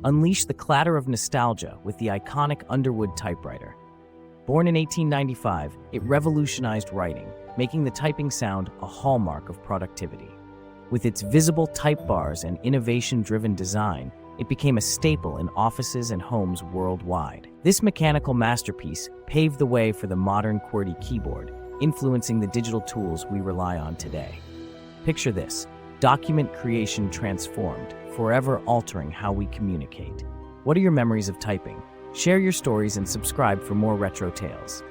Unleash the clatter of nostalgia with the iconic Underwood Typewriter. Born in 1895, it revolutionized writing, making the typing sound a hallmark of productivity. With its visible type bars and innovation-driven design, it became a staple in offices and homes worldwide. This mechanical masterpiece paved the way for the modern QWERTY keyboard, influencing the digital tools we rely on today. Picture this: document creation transformed, forever altering how we communicate. What are your memories of typing? Share your stories and subscribe for more retro tales.